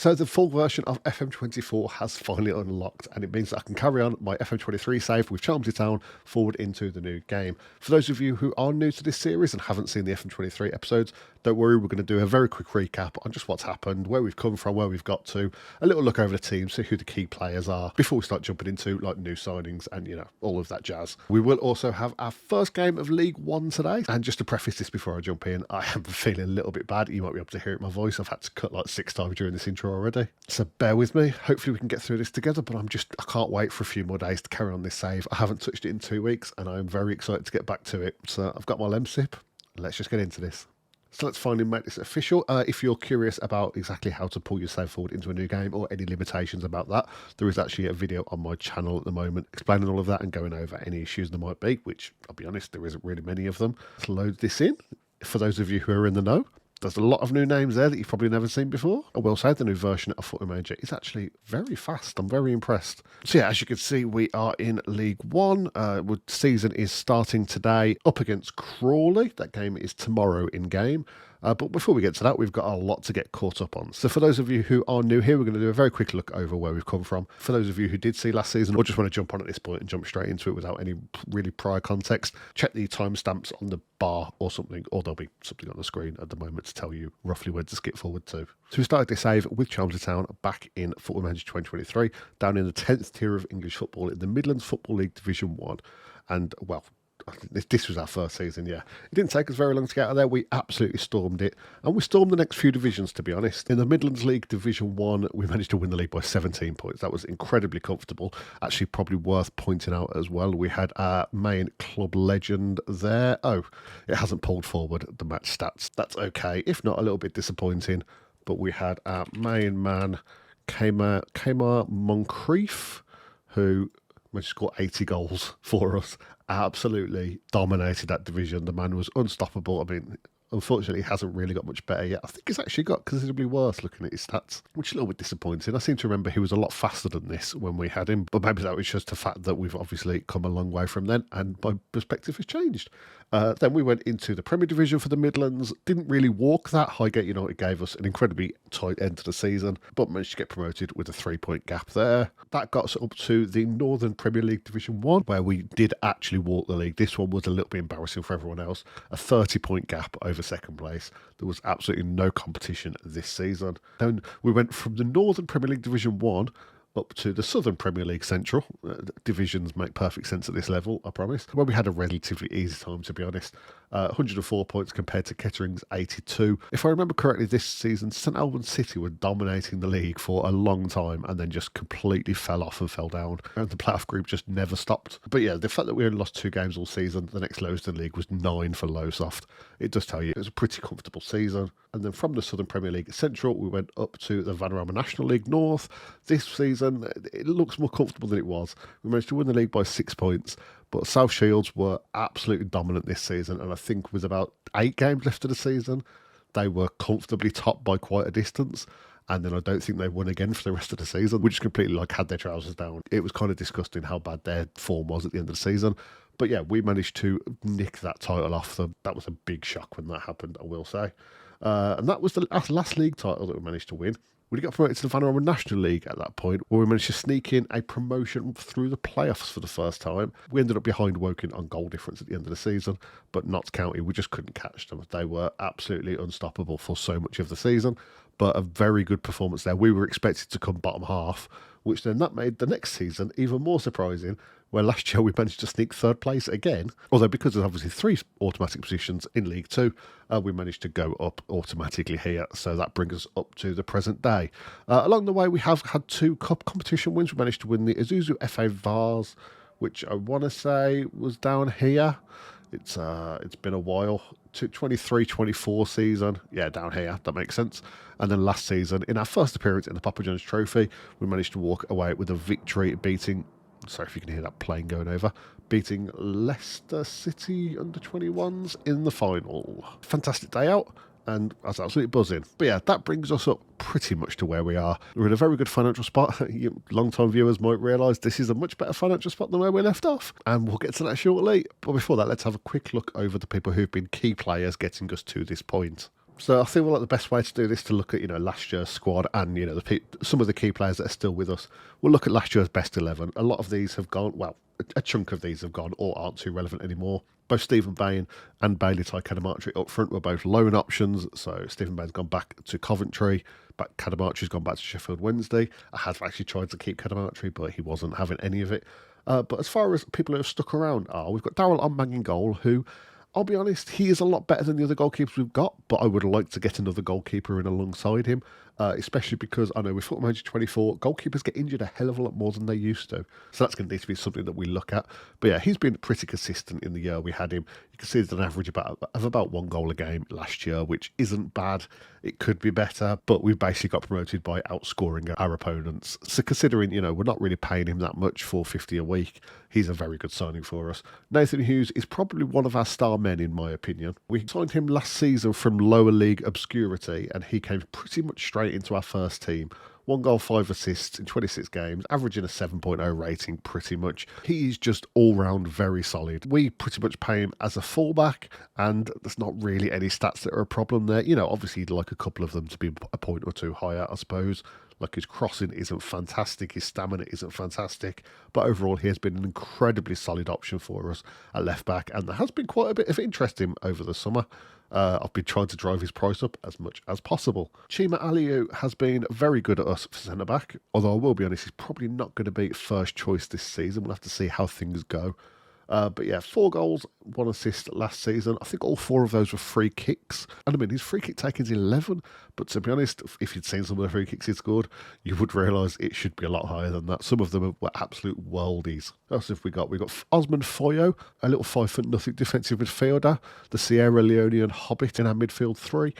So the full version of FM24 has finally unlocked, and it means that I can carry on my FM23 save with Chelmsley Town forward into the new game. For those of you who are new to this series and haven't seen the FM23 episodes, don't worry, we're going to do a very quick recap on just what's happened, where we've come from, where we've got to, a little look over the team, see who the key players are, before we start jumping into like new signings and, you know, all of that jazz. We will also have our first game of League One today, and just to preface this before I jump in, I am feeling a little bit bad. You might be able to hear it in my voice. I've had to cut like 6 times during this intro already, so bear with me. Hopefully we can get through this together, but I can't wait for a few more days to carry on this save. I haven't touched it in 2 weeks and I'm very excited to get back to it. So I've got my lem sip. Let's just get into this. So let's finally make this official. If you're curious about exactly how to pull your save forward into a new game or any limitations about that, there is actually a video on my channel at the moment explaining all of that and going over any issues there might be, which I'll be honest, there isn't really many of them. Let's load this in. For those of you who are in the know, there's a lot of new names there that you've probably never seen before. I will say the new version of Football Manager is actually very fast. I'm very impressed. So yeah, as you can see, we are in League One. Season is starting today up against Crawley. That game is tomorrow in game. But before we get to that, we've got a lot to get caught up on. So for those of you who are new here, we're going to do a very quick look over where we've come from. For those of you who did see last season or just want to jump on at this point and jump straight into it without any really prior context, check the timestamps on the bar or something, or there'll be something on the screen at the moment to tell you roughly where to skip forward to. So we started this save with Chelmsley Town back in Football Manager 2023, down in the 10th tier of English football in the Midlands Football League Division 1. And, well, I think this was our first season, yeah. It didn't take us very long to get out of there. We absolutely stormed it. And we stormed the next few divisions, to be honest. In the Midlands League Division 1, we managed to win the league by 17 points. That was incredibly comfortable. Actually, probably worth pointing out as well. We had our main club legend there. Oh, it hasn't pulled forward the match stats. That's okay, if not a little bit disappointing. But we had our main man, Kemar Moncrief, who managed to score 80 goals for us. Absolutely dominated that division. The man was unstoppable. I mean, unfortunately, he hasn't really got much better yet. I think he's actually got considerably worse looking at his stats, which is a little bit disappointing. I seem to remember he was a lot faster than this when we had him, but maybe that was just the fact that we've obviously come a long way from then and my perspective has changed. Then we went into the Premier Division for the Midlands. Didn't really walk that. Highgate United gave us an incredibly tight end to the season, but managed to get promoted with a 3-point gap there. That got us up to the Northern Premier League Division 1, where we did actually walk the league. This one was a little bit embarrassing for everyone else. A 30-point gap over second place. There was absolutely no competition this season. Then we went from the Northern Premier League Division 1 up to the Southern Premier League Central. Divisions make perfect sense at this level, I promise. Where we had a relatively easy time, to be honest. 104 points compared to Kettering's 82. If I remember correctly, this season, St Albans City were dominating the league for a long time and then just completely fell off and fell down. And the playoff group just never stopped. But yeah, the fact that we only lost 2 games all season, the next lowest in the league was 9 for Lowesoft. It does tell you it was a pretty comfortable season. And then from the Southern Premier League Central, we went up to the Vanarama National League North. This season, it looks more comfortable than it was. We managed to win the league by 6 points. But South Shields were absolutely dominant this season, and I think with about 8 games left of the season, they were comfortably top by quite a distance, and then I don't think they won again for the rest of the season. We just completely had their trousers down. It was kind of disgusting how bad their form was at the end of the season. But yeah, we managed to nick that title off them. That was a big shock when that happened, I will say. And that was the last league title that we managed to win. We got promoted to the Vanarama National League at that point, where we managed to sneak in a promotion through the playoffs for the first time. We ended up behind Woking on goal difference at the end of the season, but Notts County, we just couldn't catch them. They were absolutely unstoppable for so much of the season, but a very good performance there. We were expected to come bottom half, which then that made the next season even more surprising, where last year we managed to sneak 3rd place again. Although because there's obviously 3 automatic positions in League 2, we managed to go up automatically here. So that brings us up to the present day. Along the way, we have had 2 cup competition wins. We managed to win the Isuzu FA Vars, which I want to say was down here. It's been a while. 23-24 season. Yeah, down here. That makes sense. And then last season, in our first appearance in the Papa John's Trophy, we managed to walk away with a victory, beating... Sorry if you can hear that plane going over. Beating Leicester City under-21s in the final. Fantastic day out, and I was absolutely buzzing. But yeah, that brings us up pretty much to where we are. We're in a very good financial spot. Long-time viewers might realise this is a much better financial spot than where we left off, and we'll get to that shortly. But before that, let's have a quick look over the people who've been key players getting us to this point. So I feel like the best way to do this to look at, last year's squad and, some of the key players that are still with us. We'll look at last year's best 11. A lot of these have gone, well, a chunk of these have gone or aren't too relevant anymore. Both Stephen Bain and Bailey Kadamachi up front were both loan options. So Stephen Bain's gone back to Coventry, but Kadamachi's gone back to Sheffield Wednesday. I had actually tried to keep Kadamachi, but he wasn't having any of it. But as far as people who have stuck around we've got Daryl Ombang in goal, who, I'll be honest, he is a lot better than the other goalkeepers we've got, but I would like to get another goalkeeper in alongside him, especially because I know with Football Manager 24, goalkeepers get injured a hell of a lot more than they used to. So that's going to need to be something that we look at. But yeah, he's been pretty consistent in the year we had him. You can see there's an average of about 1 goal a game last year, which isn't bad. It could be better, but we've basically got promoted by outscoring our opponents. So considering, we're not really paying him that much, $4.50 a week, he's a very good signing for us. Nathan Hughes is probably one of our star men, in my opinion. We signed him last season from lower league obscurity, and he came pretty much straight into our first team. 1 goal, 5 assists in 26 games, averaging a 7.0 rating pretty much. He's just all-round very solid. We pretty much pay him as a fullback, and there's not really any stats that are a problem there. Obviously you'd like a couple of them to be a point or two higher, I suppose. Like his crossing isn't fantastic, his stamina isn't fantastic, but overall he has been an incredibly solid option for us at left back, and there has been quite a bit of interest in him over the summer. I've been trying to drive his price up as much as possible. Chima Aliou has been very good at us for centre-back, although I will be honest, he's probably not going to be first choice this season. We'll have to see how things go. But yeah, 4 goals, 1 assist last season. I think all 4 of those were free kicks. And I mean, his free kick taking's 11. But to be honest, if you'd seen some of the free kicks he scored, you would realise it should be a lot higher than that. Some of them were absolute worldies. What else have we got? We got Osman Foyo, a little 5'0" defensive midfielder, the Sierra Leonean hobbit in our midfield 3.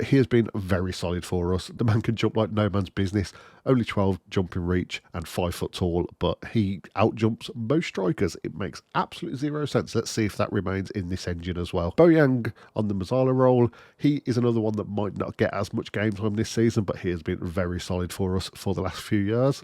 He has been very solid for us. The man can jump like no man's business. Only 12 jumping reach and 5 foot tall, but he outjumps most strikers. It makes absolutely zero sense. Let's see if that remains in this engine as well. Boyang on the Mazzala role. He is another one that might not get as much game time this season, but he has been very solid for us for the last few years.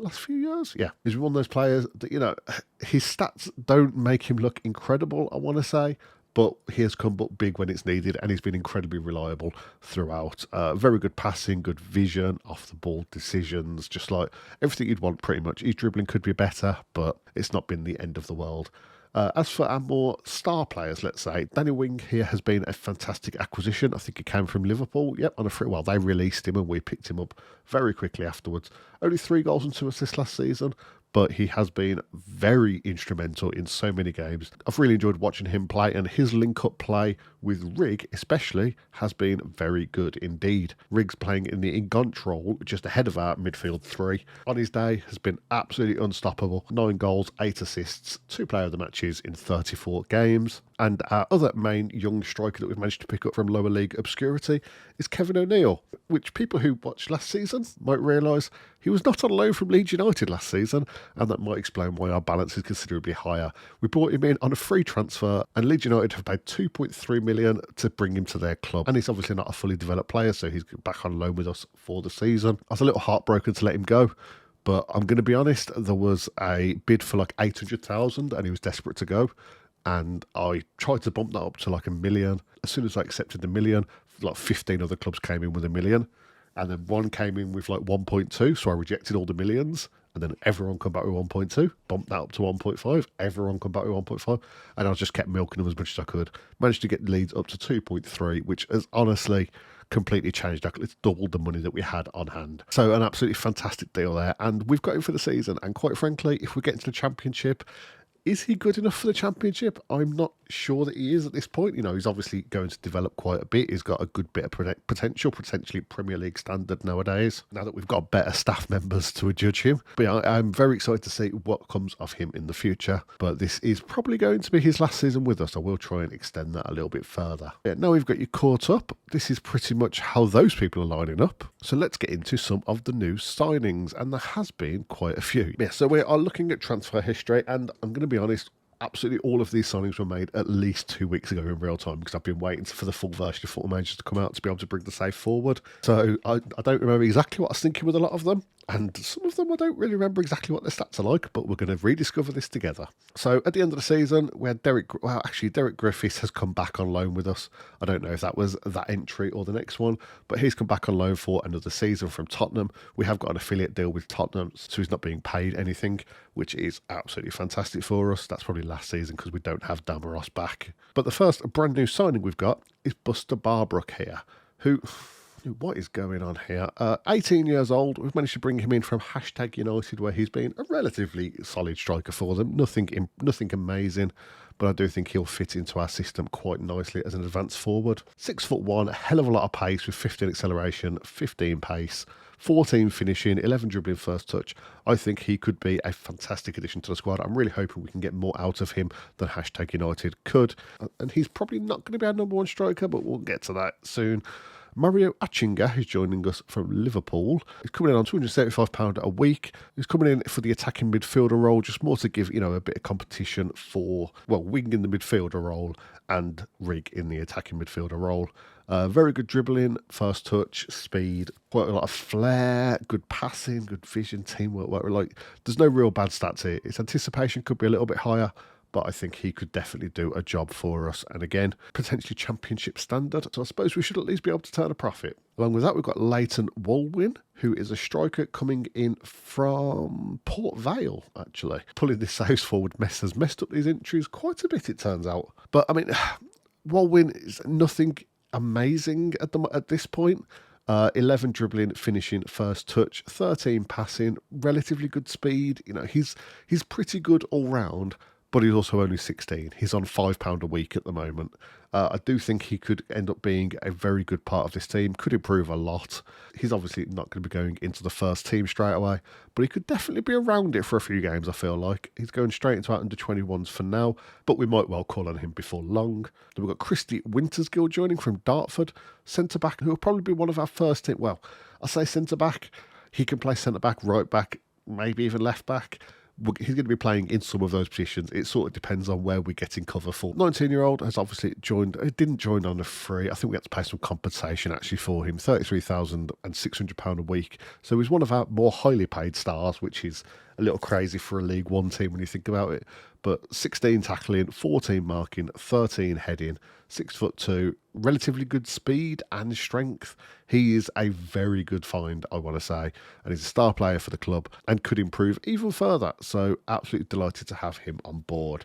Yeah. He's one of those players that, his stats don't make him look incredible, I want to say. But he has come up big when it's needed, and he's been incredibly reliable throughout. Very good passing, good vision, off-the-ball decisions, just like everything you'd want pretty much. His dribbling could be better, but it's not been the end of the world. As for our more star players, let's say, Danny Wing here has been a fantastic acquisition. I think he came from Liverpool. Yep, on a free. Well, they released him and we picked him up very quickly afterwards. Only 3 goals and 2 assists last season, but he has been very instrumental in so many games. I've really enjoyed watching him play, and his link-up play with Rig especially has been very good indeed. Rig's playing in the Ingont role just ahead of our midfield 3. On his day has been absolutely unstoppable. 9 goals, 8 assists, 2 player of the matches in 34 games. And our other main young striker that we've managed to pick up from lower league obscurity is Kevin O'Neill, which people who watched last season might realise he was not on loan from Leeds United last season, and that might explain why our balance is considerably higher. We brought him in on a free transfer, and Leeds United have paid $2.3 million to bring him to their club. And he's obviously not a fully developed player, so he's back on loan with us for the season. I was a little heartbroken to let him go, but I'm going to be honest, there was a bid for like 800,000 and he was desperate to go. And I tried to bump that up to like $1 million. As soon as I accepted the $1 million, like 15 other clubs came in with $1 million. And then one came in with like 1.2, so I rejected all the millions. And then everyone come back with 1.2, bumped that up to 1.5, everyone come back with 1.5. And I just kept milking them as much as I could. Managed to get Leeds up to 2.3, which has honestly completely changed. It's doubled the money that we had on hand. So an absolutely fantastic deal there. And we've got him for the season. And quite frankly, if we get into the Championship, is he good enough for the Championship? I'm not sure that he is at this point. He's obviously going to develop quite a bit. He's got a good bit of potential, potentially Premier League standard nowadays, now that we've got better staff members to judge him. But yeah, I'm very excited to see what comes of him in the future. But this is probably going to be his last season with us. I will try and extend that a little bit further. Yeah, now we've got you caught up. This is pretty much how those people are lining up. So let's get into some of the new signings, and there has been quite a few. Yeah, so we are looking at transfer history, and I'm going to be honest, absolutely all of these signings were made at least 2 weeks ago in real time, because I've been waiting for the full version of Football Manager to come out to be able to bring the save forward. So I don't remember exactly what I was thinking with a lot of them. and some of them I don't really remember exactly what their stats are like, but we're going to rediscover this together. So at the end of the season, we had Derek Griffiths has come back on loan with us. I don't know if that was that entry or the next one, but he's come back on loan for another season from Tottenham. We have got an affiliate deal with Tottenham, so he's not being paid anything, which is absolutely fantastic for us. That's probably last season because we don't have Damaros back. But the first brand new signing we've got is Buster Barbrook here, who... What is going on here? 18 years old. We've managed to bring him in from #United, where he's been a relatively solid striker for them. Nothing amazing, but I do think he'll fit into our system quite nicely as an advanced forward. 6'1", a hell of a lot of pace with 15 acceleration, 15 pace, 14 finishing, 11 dribbling first touch. I think he could be a fantastic addition to the squad. I'm really hoping we can get more out of him than #United could. And he's probably not going to be our number one striker, but we'll get to that soon. Mario Achinga, who's joining us from Liverpool, he's coming in on £275 a week. He's coming in for the attacking midfielder role, just more to give, a bit of competition for, Wing in the midfielder role and Rig in the attacking midfielder role. Very good dribbling, first touch, speed, quite a lot of flair, good passing, good vision, teamwork. There's no real bad stats here. His anticipation could be a little bit higher, but I think he could definitely do a job for us. And again, potentially championship standard. So I suppose we should at least be able to turn a profit. Along with that, we've got Leighton Walwyn, who is a striker coming in from Port Vale, actually. Pulling this house forward has messed up these entries quite a bit, it turns out. But, Walwyn is nothing amazing at this point. 11 dribbling, finishing, first touch, 13 passing, relatively good speed. He's pretty good all round. But he's also only 16. He's on £5 a week at the moment. I do think he could end up being a very good part of this team, could improve a lot. He's obviously not going to be going into the first team straight away, but he could definitely be around it for a few games, I feel like. He's going straight into our under-21s for now, but we might well call on him before long. Then we've got Christy Wintersgill joining from Dartford, centre-back, who will probably be one of our first team. Well, I say centre-back. He can play centre-back, right-back, maybe even left-back. He's going to be playing in some of those positions. It sort of depends on where we're getting cover for. 19-year-old has obviously joined. He didn't join on a free. I think we had to pay some compensation actually for him. £33,600 a week. So he's one of our more highly paid stars, which is a little crazy for a League One team when you think about it. But 16 tackling, 14 marking, 13 heading, 6'2", relatively good speed and strength. He is a very good find, I want to say, and he's a star player for the club and could improve even further. So absolutely delighted to have him on board.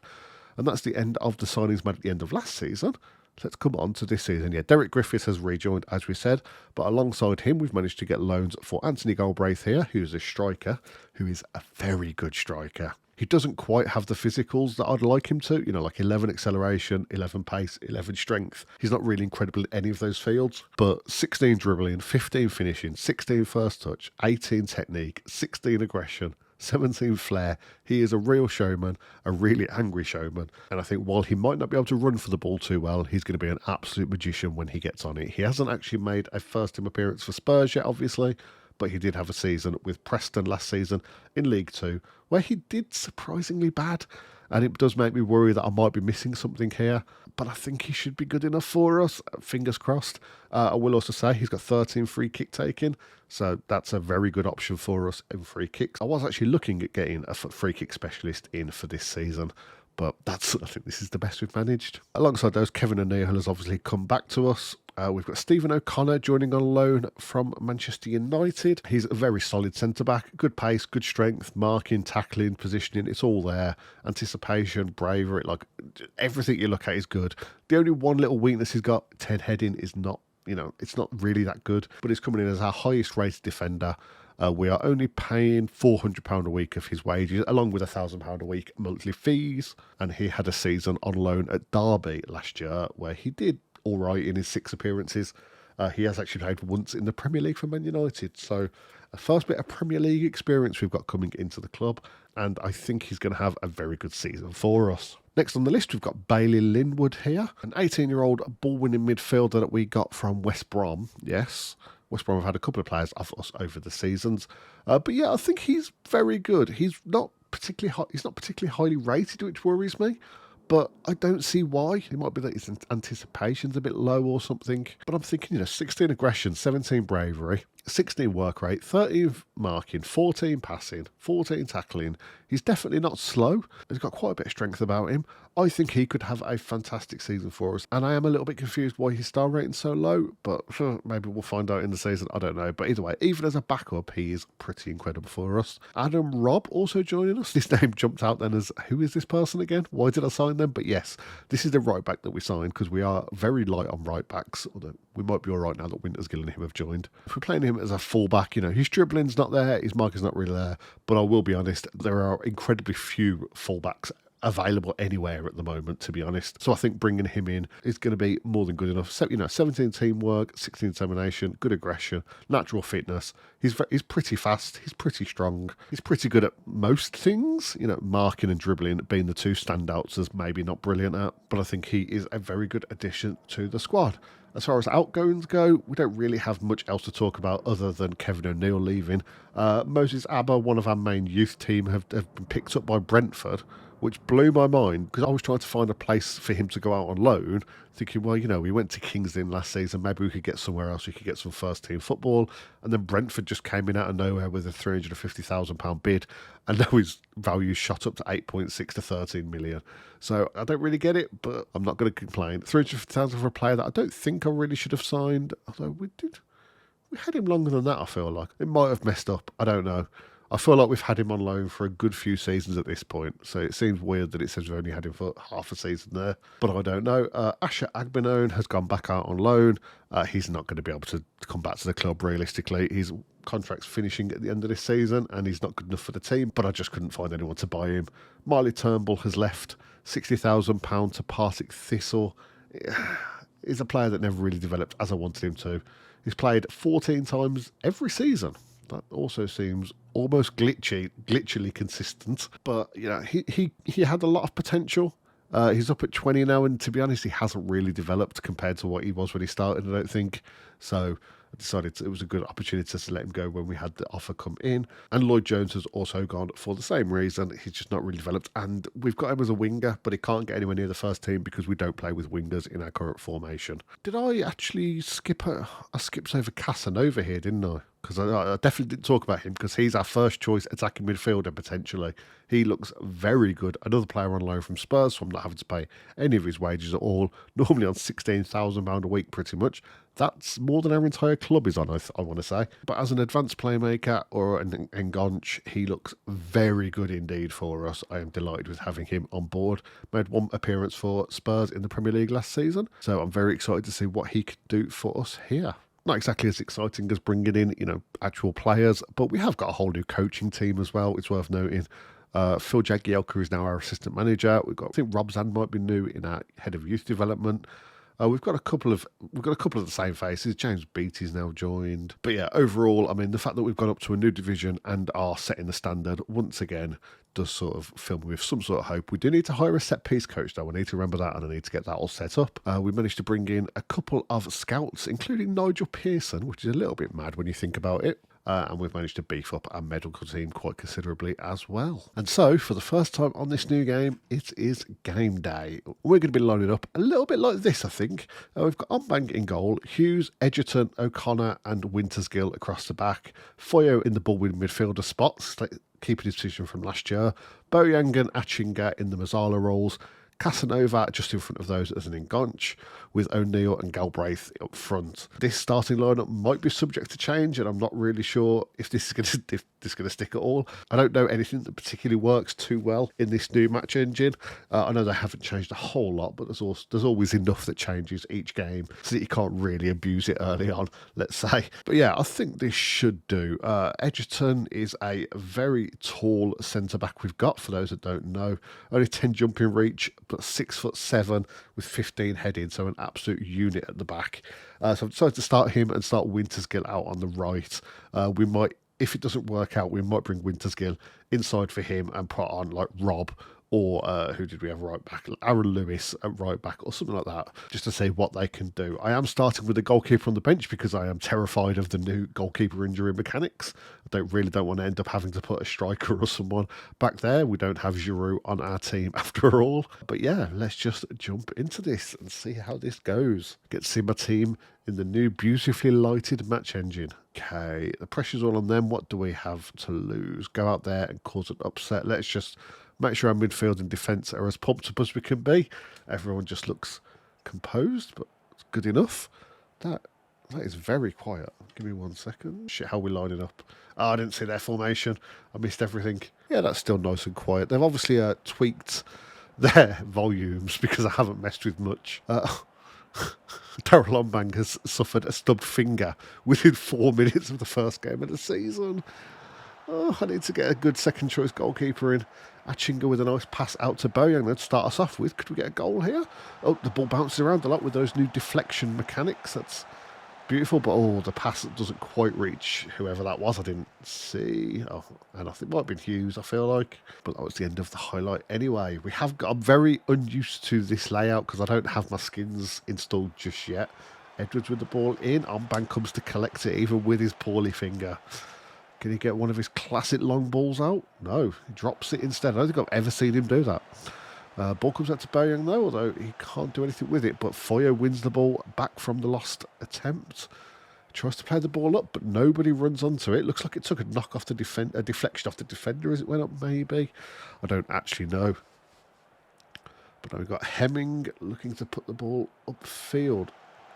And that's the end of the signings made at the end of last season. Let's come on to this season. Yeah, Derek Griffiths has rejoined, as we said, but alongside him, we've managed to get loans for Anthony Galbraith here, who's a striker, who is a very good striker. He doesn't quite have the physicals that I'd like him to, like 11 acceleration, 11 pace, 11 strength. He's not really incredible in any of those fields, but 16 dribbling, 15 finishing, 16 first touch, 18 technique, 16 aggression, 17 flair. He is a real showman, a really angry showman. And I think while he might not be able to run for the ball too well, he's going to be an absolute magician when he gets on it. He hasn't actually made a first team appearance for Spurs yet, obviously, but he did have a season with Preston last season in League Two, where he did surprisingly bad. And it does make me worry that I might be missing something here. But I think he should be good enough for us. Fingers crossed. I will also say he's got 13 free kick taking. So that's a very good option for us in free kicks. I was actually looking at getting a free kick specialist in for this season. But I think this is the best we've managed. Alongside those, Kevin O'Neill has obviously come back to us. We've got Stephen O'Connor joining on loan from Manchester United. He's a very solid centre-back. Good pace, good strength, marking, tackling, positioning. It's all there. Anticipation, bravery, everything you look at is good. The only one little weakness he's got, Ted Heading, is not, it's not really that good. But he's coming in as our highest rated defender. We are only paying £400 a week of his wages, along with £1,000 a week monthly fees. And he had a season on loan at Derby last year, where he did all right in his 6 appearances. He has actually played once in the Premier League for Man United. So a first bit of Premier League experience we've got coming into the club. And I think he's going to have a very good season for us. Next on the list, we've got Bailey Linwood here, an 18-year-old ball-winning midfielder that we got from West Brom. Yes, West Brom have had a couple of players of us over the seasons. But yeah, I think he's very good. He's not particularly highly rated, which worries me. But I don't see why. It might be that his anticipation's a bit low or something. But I'm thinking, 16 aggression, 17 bravery, 16 work rate, 13 marking, 14 passing, 14 tackling. He's definitely not slow. He's got quite a bit of strength about him. I think he could have a fantastic season for us. And I am a little bit confused why his star rating's so low, but maybe we'll find out in the season. I don't know. But either way, even as a backup, he is pretty incredible for us. Adam Robb also joining us. His name jumped out then as, who is this person again? Why did I sign them? But yes, this is the right back that we signed because we are very light on right backs, although we might be all right now that Wintersgill and him have joined. If we're playing him as a fullback, his dribbling's not there, his mark is not really there, but I will be honest, there are incredibly few fullbacks available anywhere at the moment, to be honest. So I think bringing him in is going to be more than good enough. So, 17 teamwork, 16 determination, good aggression, natural fitness. He's pretty fast. He's pretty strong. He's pretty good at most things. Marking and dribbling being the two standouts as maybe not brilliant at. But I think he is a very good addition to the squad. As far as outgoings go, we don't really have much else to talk about other than Kevin O'Neill leaving. Moses Abba, one of our main youth team, have been picked up by Brentford, which blew my mind because I was trying to find a place for him to go out on loan, thinking, well, we went to King's Lynn last season, maybe we could get somewhere else, we could get some first team football, and then Brentford just came in out of nowhere with a £350,000 bid, and now his value shot up to 8.6 to 13 million. So I don't really get it, but I'm not going to complain. 350,000 for a player that I don't think I really should have signed, although we had him longer than that, I feel like. It might have messed up, I don't know. I feel like we've had him on loan for a good few seasons at this point, so it seems weird that it says we've only had him for half a season there, but I don't know. Asher Agbenone has gone back out on loan. He's not going to be able to come back to the club realistically. His contract's finishing at the end of this season, and he's not good enough for the team, but I just couldn't find anyone to buy him. Miley Turnbull has left, £60,000 to Partick Thistle. He's a player that never really developed as I wanted him to. He's played 14 times every season. That also seems almost glitchily consistent. But, he had a lot of potential. He's up at 20 now, and to be honest, he hasn't really developed compared to what he was when he started, I don't think. So I decided it was a good opportunity to let him go when we had the offer come in. And Lloyd Jones has also gone for the same reason. He's just not really developed. And we've got him as a winger, but he can't get anywhere near the first team because we don't play with wingers in our current formation. Did I actually skip I skipped over Casanova here, didn't I? Because I definitely didn't talk about him because he's our first choice attacking midfielder potentially. He looks very good. Another player on loan from Spurs, so I'm not having to pay any of his wages at all. Normally on £16,000 a week pretty much. That's more than our entire club is on, I want to say. But as an advanced playmaker or an enganche, he looks very good indeed for us. I am delighted with having him on board. Made one appearance for Spurs in the Premier League last season. So I'm very excited to see what he could do for us here. Not exactly as exciting as bringing in, actual players, but we have got a whole new coaching team as well. It's worth noting. Phil Jagielka is now our assistant manager. I think Rob Zand might be new in our head of youth development. We've got a couple of the same faces. James Beattie's now joined. But yeah, overall, the fact that we've gone up to a new division and are setting the standard once again does sort of fill me with some sort of hope. We do need to hire a set-piece coach, though. I need to remember that, and I need to get that all set up. We managed to bring in a couple of scouts, including Nigel Pearson, which is a little bit mad when you think about it. And we've managed to beef up our medical team quite considerably as well. And so, for the first time on this new game, it is game day. We're going to be lining up a little bit like this, I think. We've got Onbank in goal, Hughes, Edgerton, O'Connor and Wintersgill across the back. Foyo in the ball-win midfielder spots, keeping his position from last year. Boyang and Achinga in the Mazzala roles. Casanova just in front of those as an enganche, with O'Neill and Galbraith up front. This starting lineup might be subject to change, and I'm not really sure if this is going to stick at all. I don't know anything that particularly works too well in this new match engine. I know they haven't changed a whole lot, but there's always enough that changes each game so that you can't really abuse it early on, let's say. But yeah, I think this should do. Edgerton is a very tall centre-back we've got, for those that don't know. Only 10 jumping reach, but 6'7" with 15 heading, so an absolute unit at the back. So I've decided to start him and start Wintersgill out on the right. We might, if it doesn't work out, we might bring Wintersgill inside for him and put on like Rob or who did we have right back? Aaron Lewis at right back or something like that, just to see what they can do. I am starting with the goalkeeper on the bench because I am terrified of the new goalkeeper injury mechanics. I don't want to end up having to put a striker or someone back there. We don't have Giroud on our team after all. But yeah, let's just jump into this and see how this goes. Get to see my team in the new beautifully lighted match engine. Okay, the pressure's all on them. What do we have to lose? Go out there and cause an upset. Let's just make sure our midfield and defence are as pumped up as we can be. Everyone just looks composed, but it's good enough. That is very quiet. Give me 1 second. Shit, how are we lining up? Oh, I didn't see their formation. I missed everything. Yeah, that's still nice and quiet. They've obviously tweaked their volumes because I haven't messed with much. Daryl Ombang has suffered a stubbed finger within 4 minutes of the first game of the season. Oh, I need to get a good second choice goalkeeper in. Achinga with a nice pass out to Boyang. Let's start us off with. Could we get a goal here? Oh, the ball bounces around a lot with those new deflection mechanics. That's beautiful, but oh, the pass doesn't quite reach whoever that was. I didn't see. Oh, and I think it might have been Hughes, I feel like. But that was the end of the highlight anyway. I'm very unused to this layout because I don't have my skins installed just yet. Edwards with the ball in. Ombang comes to collect it, even with his poorly finger. Can he get one of his classic long balls out? No, he drops it instead. I don't think I've ever seen him do that. Ball comes out to Boyang though, although he can't do anything with it. But Foyo wins the ball back from the lost attempt. Tries to play the ball up, but nobody runs onto it. Looks like it took a knock off the a deflection off the defender as it went up, maybe. I don't actually know. But now we've got Hemming looking to put the ball upfield.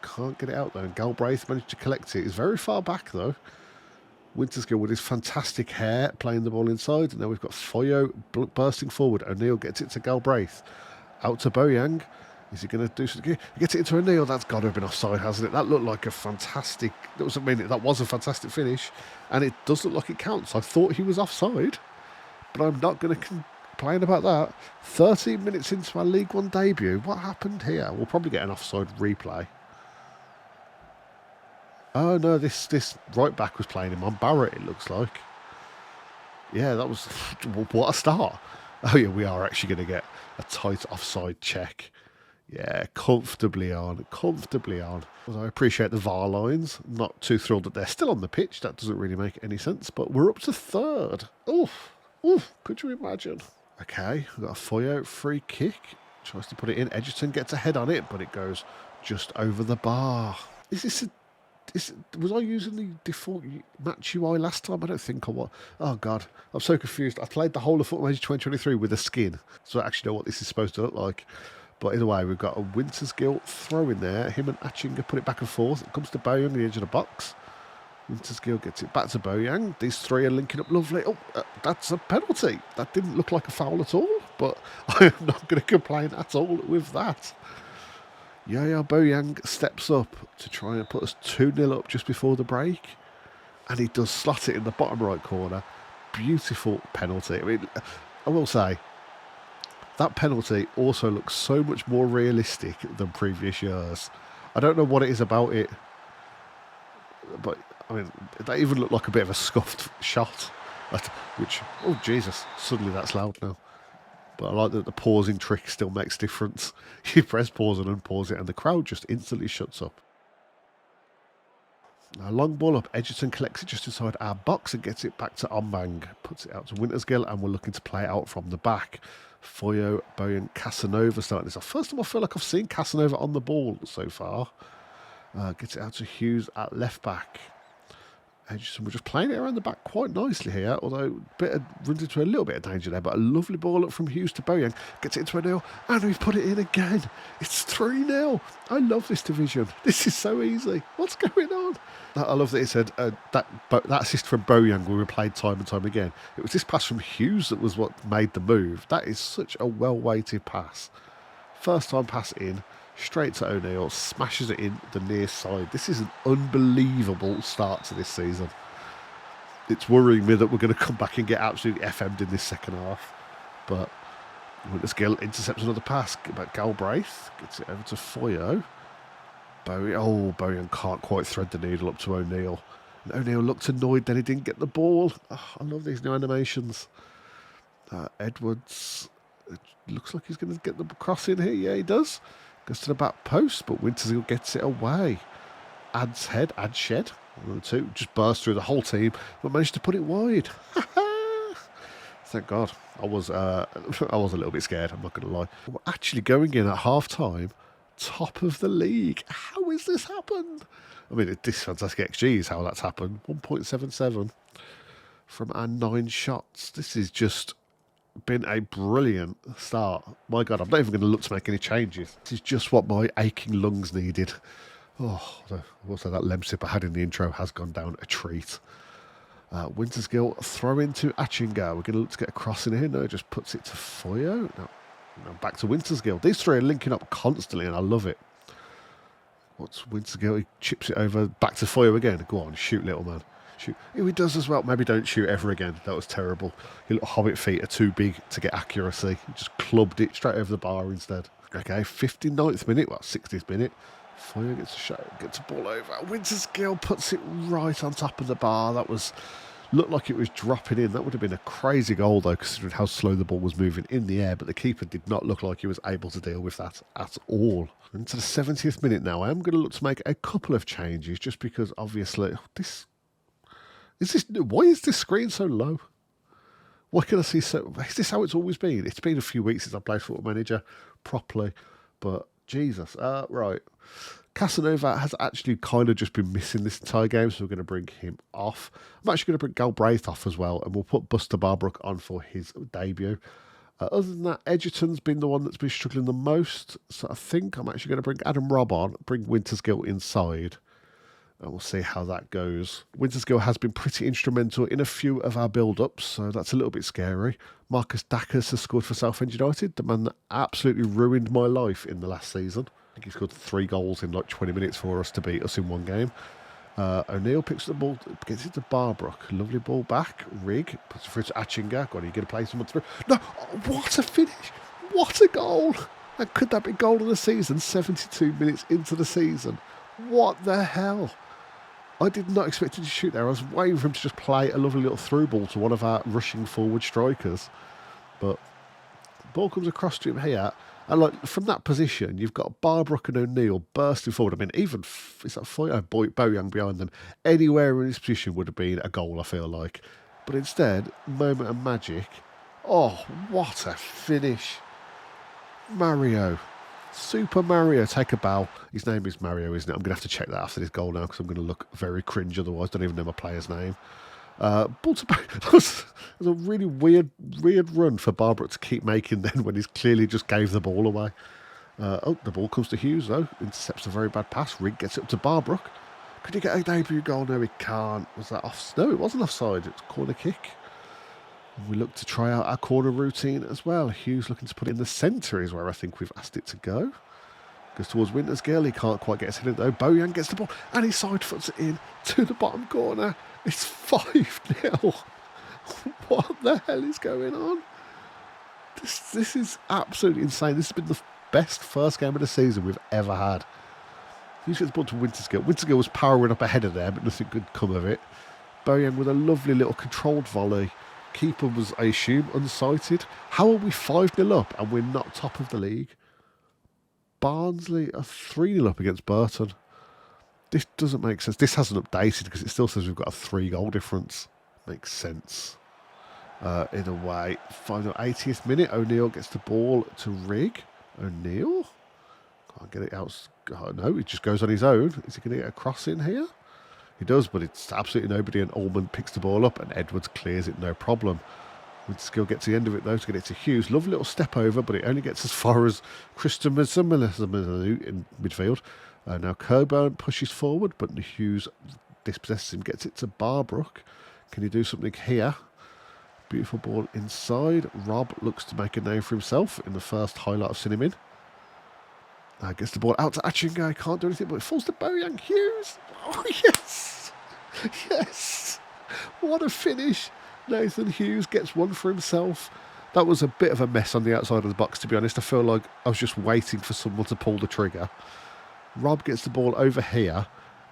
Can't get it out though. And Galbraith managed to collect it. He's very far back though. Wintersgill with his fantastic hair playing the ball inside, and now we've got Foyo bursting forward. O'Neill gets it to Galbraith, out to Boyang. Is he going to do something? He gets it into O'Neill. That's got to have been offside, hasn't it? That looked like a fantastic. That was a fantastic finish, and it does look like it counts. I thought he was offside, but I'm not going to complain about that. 13 minutes into our League One debut, what happened here? We'll probably get an offside replay. Oh no, this right back was playing him on Barrett, it looks like. Yeah, that was... what a start. Oh yeah, we are actually going to get a tight offside check. Yeah, comfortably on. Although I appreciate the VAR lines. I'm not too thrilled that they're still on the pitch. That doesn't really make any sense. But we're up to third. Oof, could you imagine? Okay, we've got a Foyo free kick. Tries to put it in. Edgerton gets a head on it, but it goes just over the bar. Was I using the default match UI last time? I don't think I was. Oh, God. I'm so confused. I played the whole of Football Manager 2023 with a skin, so I actually know what this is supposed to look like. But either way, we've got a Wintersgill throw in there. Him and Achinga put it back and forth. It comes to Boyang on the edge of the box. Wintersgill gets it back to Boyang. These three are linking up lovely. Oh, that's a penalty. That didn't look like a foul at all, but I'm not going to complain at all with that. Yaya Boyang steps up to try and put us 2-0 up just before the break. And he does slot it in the bottom right corner. Beautiful penalty. I mean, I will say, that penalty also looks so much more realistic than previous years. I don't know what it is about it, but, I mean, that even looked like a bit of a scuffed shot. Which, oh, Jesus, suddenly that's loud now. But I like that the pausing trick still makes difference. You press pause and unpause it, and the crowd just instantly shuts up. Now, long ball up. Edgerton collects it just inside our box and gets it back to Ombang. Puts it out to Wintersgill, and we're looking to play it out from the back. Foyo, Boyang, Casanova starting this off. First time I feel like I've seen Casanova on the ball so far. Gets it out to Hughes at left back. Edgerton, we're just playing it around the back quite nicely here, although runs into a little bit of danger there, but a lovely ball up from Hughes to Boyang, gets it into a nil, and we've put it in again. It's 3-0. I love this division. This is so easy. What's going on? I love that it said that assist from Boyang we replayed time and time again. It was this pass from Hughes that was what made the move. That is such a well-weighted pass. First time pass in. Straight to O'Neill, smashes it in the near side. This is an unbelievable start to this season. It's worrying me that we're going to come back and get absolutely FM'd in this second half. But Wintersgill intercepts another pass. But Galbraith gets it over to Foyo. Boyang can't quite thread the needle up to O'Neill. And O'Neill looked annoyed, then he didn't get the ball. Oh, I love these new animations. Edwards Looks like he's going to get the cross in here. Yeah, he does. Goes to the back post, but Wintersgill gets it away. Adds head, adds shed. 1-2, just burst through the whole team, but managed to put it wide. Thank God. I was a little bit scared, I'm not going to lie. We're actually going in at half-time, top of the league. How has this happened? I mean, this fantastic XG is how that's happened. 1.77 from our 9 shots. This has just been a brilliant start. My God, I'm not even going to look to make any changes. This is just what my aching lungs needed. Oh, also that lem sip I had in the intro has gone down a treat. Wintersgill throw into Achinga. We're going to look to get a cross in here. No, just puts it to Foyo. Now back to Wintersgill. These three are linking up constantly, and I love it. What's Wintersgill? He chips it over. Back to Foyo again. Go on, shoot, little man. Shoot. Oh, he does as well. Maybe don't shoot ever again. That was terrible. Your little hobbit feet are too big to get accuracy. He just clubbed it straight over the bar instead. Okay, 59th minute. Well, 60th minute. Foyo gets a shot, gets a ball over. Wintersgill puts it right on top of the bar. That looked like it was dropping in. That would have been a crazy goal, though, considering how slow the ball was moving in the air. But the keeper did not look like he was able to deal with that at all. Into the 70th minute now. I am going to look to make a couple of changes, just because, obviously, why is this screen so low? Why can I see so... Is this how it's always been? It's been a few weeks since I played Football Manager properly, but Jesus. Right. Casanova has actually kind of just been missing this entire game, so we're going to bring him off. I'm actually going to bring Galbraith off as well, and we'll put Buster Barbrook on for his debut. Other than that, Edgerton's been the one that's been struggling the most, so I think I'm actually going to bring Adam Robb on, bring Wintersgill inside, and we'll see how that goes. Wintersgill has been pretty instrumental in a few of our build-ups, so that's a little bit scary. Marcus Dackers has scored for Southend United, the man that absolutely ruined my life in the last season. I think he scored 3 goals in like 20 minutes for us to beat us in one game. O'Neill picks the ball, gets it to Barbrook. Lovely ball back. Rig puts it through to Achinga. God, are you going to play someone through? No, what a finish! What a goal! And could that be goal of the season? 72 minutes into the season. What the hell? I did not expect him to shoot there. I was waiting for him to just play a lovely little through ball to one of our rushing forward strikers. But the ball comes across to him here. And like from that position, you've got Barbrook and O'Neill bursting forward. I mean, even is that Boyoung behind them? Anywhere in this position would have been a goal, I feel like. But instead, moment of magic. Oh, what a finish. Mario. Super Mario. Take a bow. His name is Mario, isn't it? I'm going to have to check that after this goal now because I'm going to look very cringe otherwise. Don't even know my player's name. Ball to that was a really weird run for Barbrook to keep making then when he's clearly just gave the ball away. The ball comes to Hughes though. Intercepts a very bad pass. Rig gets it up to Barbrook. Could he get a debut goal? No, he can't. Was that off? No, it wasn't offside. It's a corner kick. And we look to try out our corner routine as well. Hughes looking to put it in the centre is where I think we've asked it to go. Goes towards Wintersgill. He can't quite get his head in though. Boyan gets the ball and he side foots it in to the bottom corner. It's 5-0. What the hell is going on? This is absolutely insane. This has been the best first game of the season we've ever had. He gets the ball to Wintersgill. Wintersgill was powering up ahead of there, but nothing could come of it. Boyan with a lovely little controlled volley. Keeper was, I assume, unsighted. How are we 5-0 up and we're not top of the league? Barnsley are 3-0 up against Burton. This doesn't make sense. This hasn't updated because it still says we've got a 3-goal difference. Makes sense. In a way. Final 80th minute. O'Neill gets the ball to Rig. O'Neill? Can't get it out. Oh, no, he just goes on his own. Is he going to get a cross in here? He does, but it's absolutely nobody. And Allman picks the ball up and Edwards clears it, no problem. Wintersgill gets to the end of it though to get it to Hughes. Lovely little step over, but it only gets as far as Christian in midfield. Now Coburn pushes forward, but Hughes dispossesses him, gets it to Barbrook. Can he do something here? Beautiful ball inside. Robb looks to make a name for himself in the first highlight of Cinnamon. Gets the ball out to Achinga. Can't do anything, but it falls to Boyan Hughes. Oh, yes! Yes! What a finish. Nathan Hughes gets one for himself. That was a bit of a mess on the outside of the box, to be honest. I feel like I was just waiting for someone to pull the trigger. Robb gets the ball over here.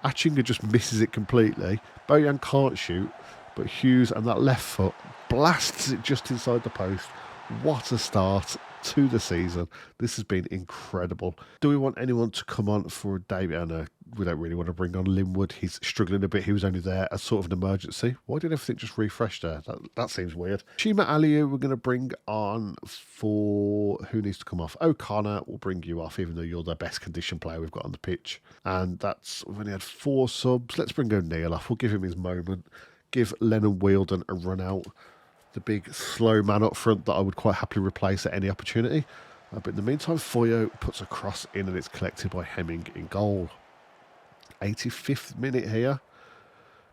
Achinga just misses it completely. Boyan can't shoot, but Hughes and that left foot blasts it just inside the post. What a start. to the season. This has been incredible. Do we want anyone to come on for a debut? I know we don't really want to bring on Linwood. He's struggling a bit. He was only there as sort of an emergency. Why did everything just refresh there? That seems weird. Shima Aliyu, we're going to bring on for... Who needs to come off? O'Connor will bring you off, even though you're the best condition player we've got on the pitch. And that's... We've only had 4 subs. Let's bring O'Neill off. We'll give him his moment. Give Lennon Wielden a run out. The big slow man up front that I would quite happily replace at any opportunity. But in the meantime, Foyo puts a cross in and it's collected by Hemming in goal. 85th minute here.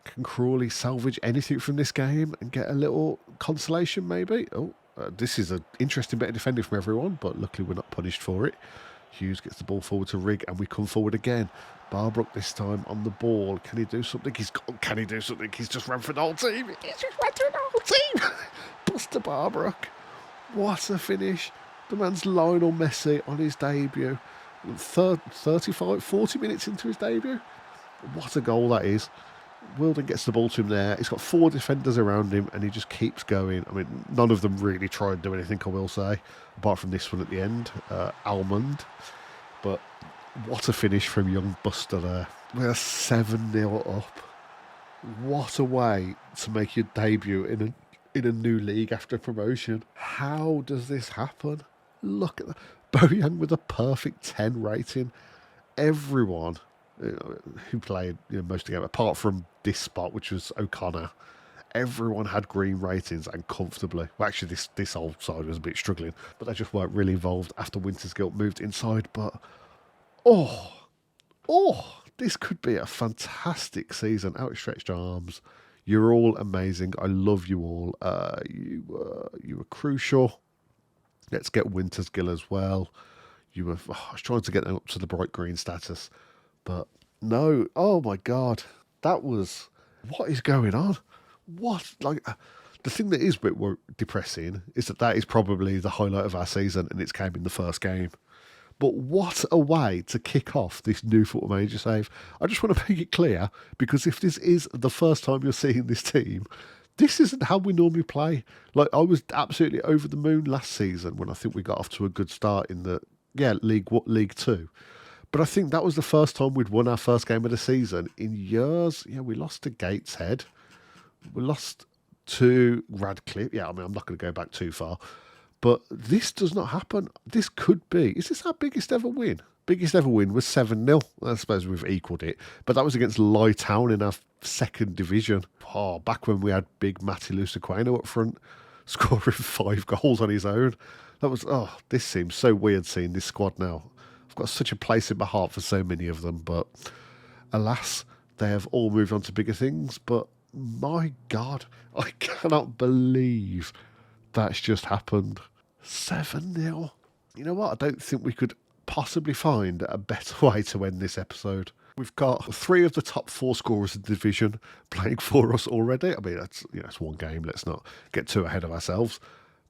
Can Crawley salvage anything from this game and get a little consolation maybe? This is an interesting bit of defending from everyone, but luckily we're not punished for it. Hughes gets the ball forward to Rigg and we come forward again. Barbrook this time on the ball. Can he do something? Can he do something? He's just run for the whole team. He's just run through the whole team. Buster Barbrook. What a finish. The man's Lionel Messi on his debut. 40 minutes into his debut. What a goal that is. Wielden gets the ball to him there. He's got 4 defenders around him and he just keeps going. I mean, none of them really try and do anything, I will say, apart from this one at the end, Almond. But what a finish from young Buster there. We're 7-0 up. What a way to make your debut in a new league after promotion. How does this happen? Look at that. Bojan with a perfect 10 rating. Everyone who played most of the game, apart from this spot, which was O'Connor, everyone had green ratings and comfortably. Well, actually, this whole side was a bit struggling, but they just weren't really involved after Wintersgilt moved inside. But, this could be a fantastic season. Outstretched arms. You're all amazing. I love you all. You were crucial. Let's get Wintersgill as well. I was trying to get them up to the bright green status, but no. Oh my God, what is going on? The thing that is a bit depressing is that is probably the highlight of our season, and it's came in the first game. But what a way to kick off this new Football Manager save. I just want to make it clear, because if this is the first time you're seeing this team, this isn't how we normally play. I was absolutely over the moon last season when I think we got off to a good start in the League 2. But I think that was the first time we'd won our first game of the season in years. Yeah, we lost to Gateshead. We lost to Radcliffe. Yeah, I mean, I'm not going to go back too far. But this does not happen. This could be. Is this our biggest ever win? Biggest ever win was 7-0. I suppose we've equalled it. But that was against Chelmsley Town in our 2nd division. Back when we had big Matty Lusaqueno up front, scoring 5 goals on his own. This seems so weird seeing this squad now. I've got such a place in my heart for so many of them. But alas, they have all moved on to bigger things. But my God, I cannot believe that's just happened. 7-0. You know what? I don't think we could possibly find a better way to end this episode. We've got 3 of the top 4 scorers in the division playing for us already. I mean, it's one game. Let's not get too ahead of ourselves.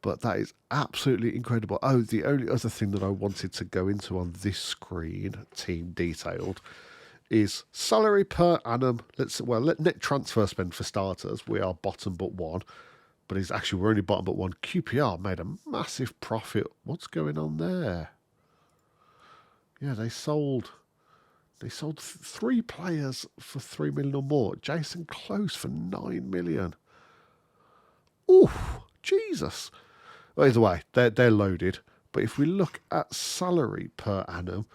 But that is absolutely incredible. The only other thing that I wanted to go into on this screen, team detailed, is salary per annum. Net transfer spend for starters. We are bottom but 1. But we're only bottom but 1. QPR made a massive profit. What's going on there? Yeah, they sold 3 players for 3 million or more. Jason Close for 9 million. Ooh, Jesus. Well, either way, they're loaded. But if we look at salary per annum,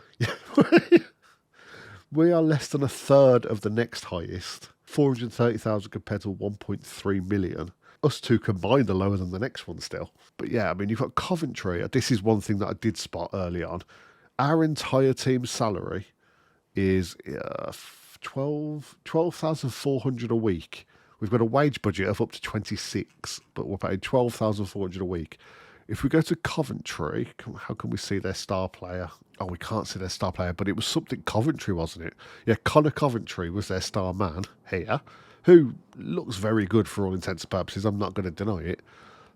we are less than a third of the next highest. 430,000 compared to 1.3 million. Us two combined are lower than the next one still. But yeah, I mean, you've got Coventry. This is one thing that I did spot early on. Our entire team's salary is 12,400 a week. We've got a wage budget of up to 26, but we're paying 12,400 a week. If we go to Coventry, how can we see their star player? Oh, we can't see their star player, but it was something Coventry, wasn't it? Yeah, Connor Coventry was their star man here, who looks very good for all intents and purposes. I'm not going to deny it.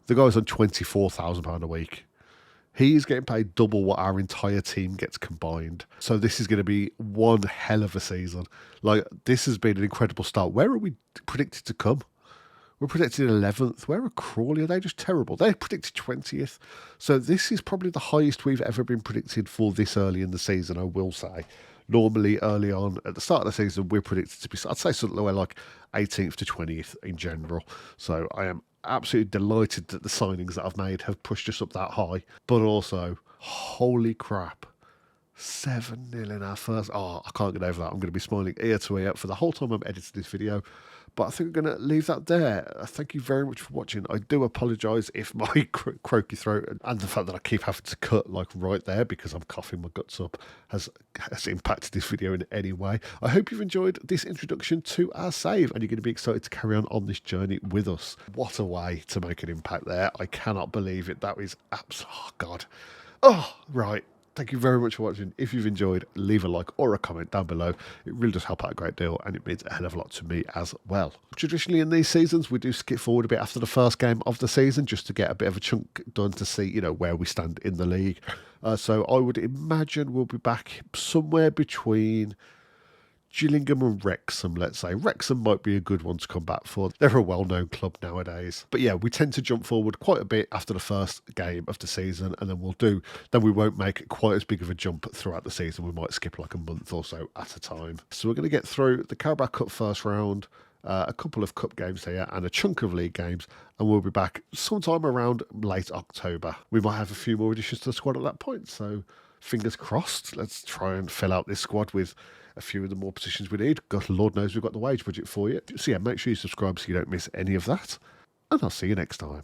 The guy's on £24,000 a week. He's getting paid double what our entire team gets combined. So this is going to be one hell of a season. This has been an incredible start. Where are we predicted to come? We're predicted 11th. Where are Crawley? Are they just terrible? They're predicted 20th. So this is probably the highest we've ever been predicted for this early in the season, I will say. Normally, early on at the start of the season, we're predicted to be, I'd say something like 18th to 20th in general. So I am absolutely delighted that the signings that I've made have pushed us up that high. But also, holy crap, 7-0 in our first. Oh, I can't get over that. I'm going to be smiling ear to ear for the whole time I'm editing this video. But I think I'm going to leave that there. Thank you very much for watching. I do apologise if my croaky throat and the fact that I keep having to cut like right there because I'm coughing my guts up has impacted this video in any way. I hope you've enjoyed this introduction to our save and you're going to be excited to carry on this journey with us. What a way to make an impact there. I cannot believe it. That is absolutely... Oh, God. Oh, right. Thank you very much for watching. If you've enjoyed, leave a like or a comment down below. It really does help out a great deal and it means a hell of a lot to me as well. Traditionally in these seasons, we do skip forward a bit after the first game of the season just to get a bit of a chunk done to see, you know, where we stand in the league. So I would imagine we'll be back somewhere between Gillingham and Wrexham, let's say. Wrexham might be a good one to come back for. They're a well-known club nowadays. But yeah, we tend to jump forward quite a bit after the first game of the season, and then we won't make quite as big of a jump throughout the season. We might skip like a month or so at a time. So we're going to get through the Carabao Cup first round, a couple of cup games here, and a chunk of league games, and we'll be back sometime around late October. We might have a few more additions to the squad at that point, so fingers crossed. Let's try and fill out this squad with a few of the more positions we need. God, Lord knows we've got the wage budget for you. So yeah, make sure you subscribe so you don't miss any of that. And I'll see you next time.